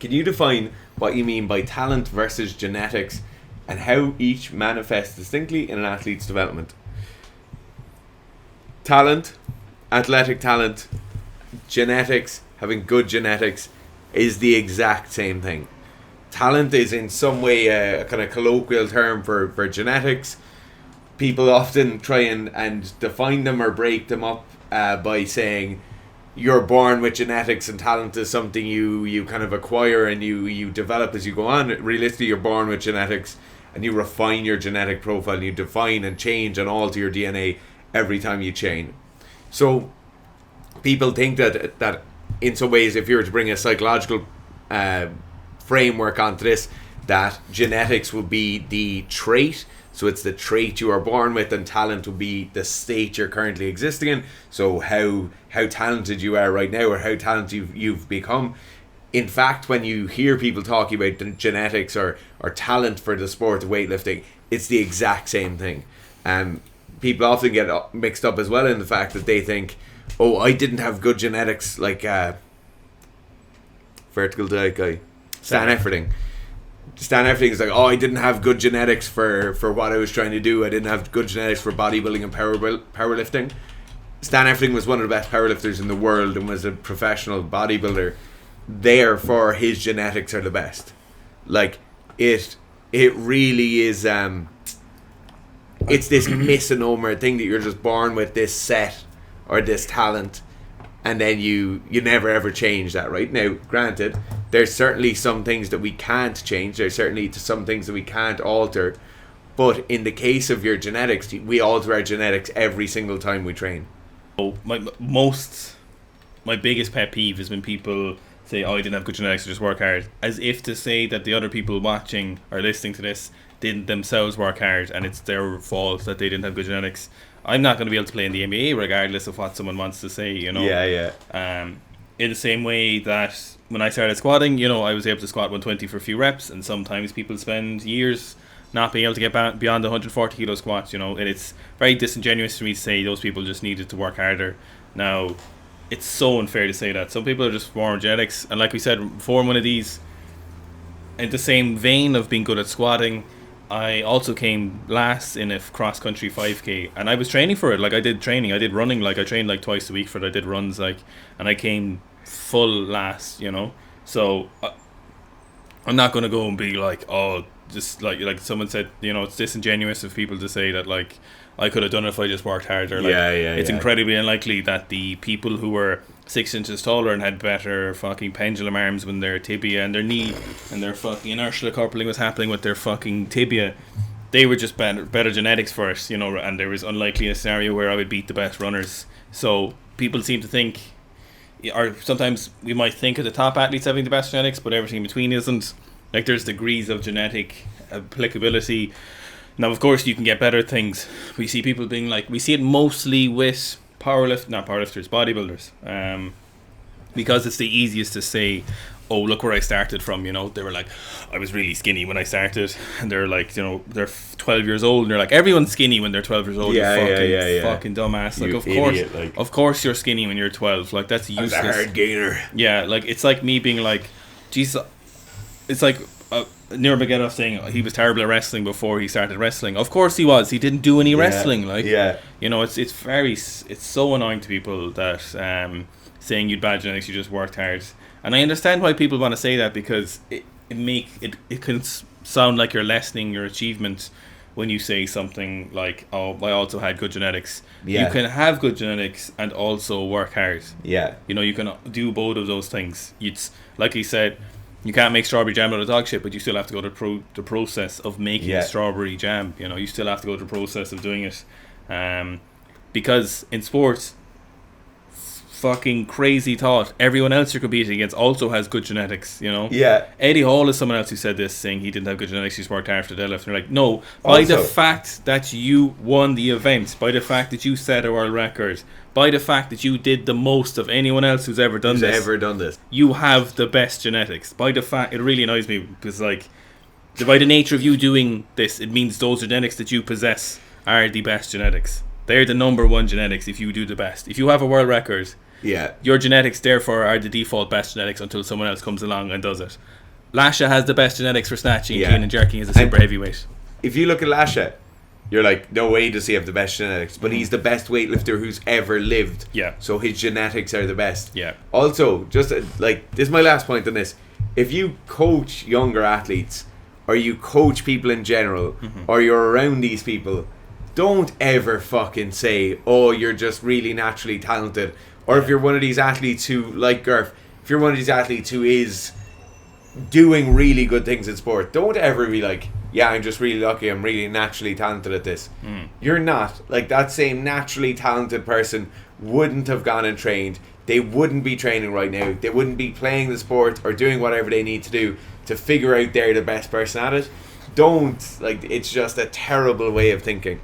Can you define what you mean by talent versus genetics and how each manifests distinctly in an athlete's development? Talent, athletic talent, genetics, having good genetics is the exact same thing. Talent is in some way a kind of colloquial term for genetics. People often try and define them or break them up by saying you're born with genetics and talent is something you kind of acquire and you develop as you go on. Realistically, you're born with genetics and you refine your genetic profile and you define and change and alter your DNA every time you change. So people think that in some ways, if you were to bring a psychological framework onto this, that genetics would be the trait. So it's the trait you are born with, and talent will be the state you're currently existing in. So how talented you are right now, or how talented you've become. In fact, when you hear people talking about genetics or talent for the sport of weightlifting, it's the exact same thing. People often get mixed up as well in the fact that they think, oh, I didn't have good genetics, like vertical diet guy, Stan Efferding. Stan Efferding is like, oh, I didn't have good genetics for what I was trying to do. I didn't have good genetics for bodybuilding and powerlifting. Stan Efferding was one of the best powerlifters in the world and was a professional bodybuilder. Therefore, his genetics are the best. Like, it really is. It's this misnomer thing that you're just born with this set or this talent, and then you never ever change that. Right now, granted, there's certainly some things that we can't change. There's certainly some things that we can't alter. But in the case of your genetics, we alter our genetics every single time we train. Oh, my biggest pet peeve is when people say, oh, I didn't have good genetics, so just work hard, as if to say that the other people watching or listening to this didn't themselves work hard and it's their fault that they didn't have good genetics. I'm not going to be able to play in the NBA regardless of what someone wants to say, you know. Yeah. In the same way that when I started squatting, you know, I was able to squat 120 for a few reps, and sometimes people spend years not being able to get beyond the 140 kilo squats, you know, and it's very disingenuous for me to say those people just needed to work harder. Now, it's so unfair to say that. Some people are just born with genetics, and like we said before, one of these, in the same vein of being good at squatting, I also came last in a cross-country 5k, and I was training for it. Like, I did training, I did running, like I trained like twice a week for it. I did runs, like, and I came full last, you know. So I'm not going to go and be like, oh, just like someone said, you know, it's disingenuous of people to say that, like, I could have done it if I just worked harder. Like, it's incredibly unlikely that the people who were 6 inches taller and had better fucking pendulum arms when their tibia and their knee and their fucking inertial coupling was happening with their fucking tibia, they were just better genetics for it, you know, and there was unlikely a scenario where I would beat the best runners. So people seem to think, or sometimes we might think of the top athletes having the best genetics, but everything in between isn't. Like, there's degrees of genetic applicability. Now, of course, you can get better things. We see people being like, we see it mostly with bodybuilders. Because it's the easiest to say, oh, look where I started from, you know. They were like, I was really skinny when I started. And they're like, you know, they're 12 years old. And they're like, everyone's skinny when they're 12 years old. Fucking dumbass. Like, of course you're skinny when you're 12. Like, that's useless. I'm a hard gainer. Yeah, like, it's like me being like, Jesus. It's like Nurmagomedov saying he was terrible at wrestling before he started wrestling. Of course he was. He didn't do any wrestling. Like, you know, it's so annoying to people that saying you'd bad genetics, you just worked hard. And I understand why people want to say that, because it can sound like you're lessening your achievement when you say something like, oh, I also had good genetics. You can have good genetics and also work hard. You know, you can do both of those things. It's like he said, you can't make strawberry jam out of dog shit, but you still have to go through the process of making strawberry jam. You know, you still have to go through the process of doing it. Because in sports, fucking crazy thought, everyone else you're competing against also has good genetics, you know? Eddie Hall is someone else who said this, saying he didn't have good genetics, he just worked hard for the deadlift. And they're like, no, by the fact that you won the event, by the fact that you set a world record, by the fact that you did the most of anyone else who's ever done this, you have the best genetics. By the fact, it really annoys me, because, like, by the nature of you doing this, it means those genetics that you possess are the best genetics. They're the number one genetics if you do the best. If you have a world record, Yeah. Your genetics, therefore, are the default best genetics until someone else comes along and does it. Lasha has the best genetics for snatching, Yeah. clean and jerking is a super heavyweight. If you look at Lasha, you're like, no way does he have the best genetics, but he's the best weightlifter who's ever lived. Yeah. So his genetics are the best. Yeah. Also, just like, this is my last point on this. If you coach younger athletes, or you coach people in general, or you're around these people, don't ever fucking say, oh, you're just really naturally talented. Or if you're one of these athletes who, like Garth, if you're one of these athletes who is doing really good things in sport, don't ever be like, yeah, I'm just really lucky, I'm really naturally talented at this. You're not. Like, that same naturally talented person wouldn't have gone and trained. They wouldn't be training right now. They wouldn't be playing the sport or doing whatever they need to do to figure out they're the best person at it. Don't, like, it's just a terrible way of thinking.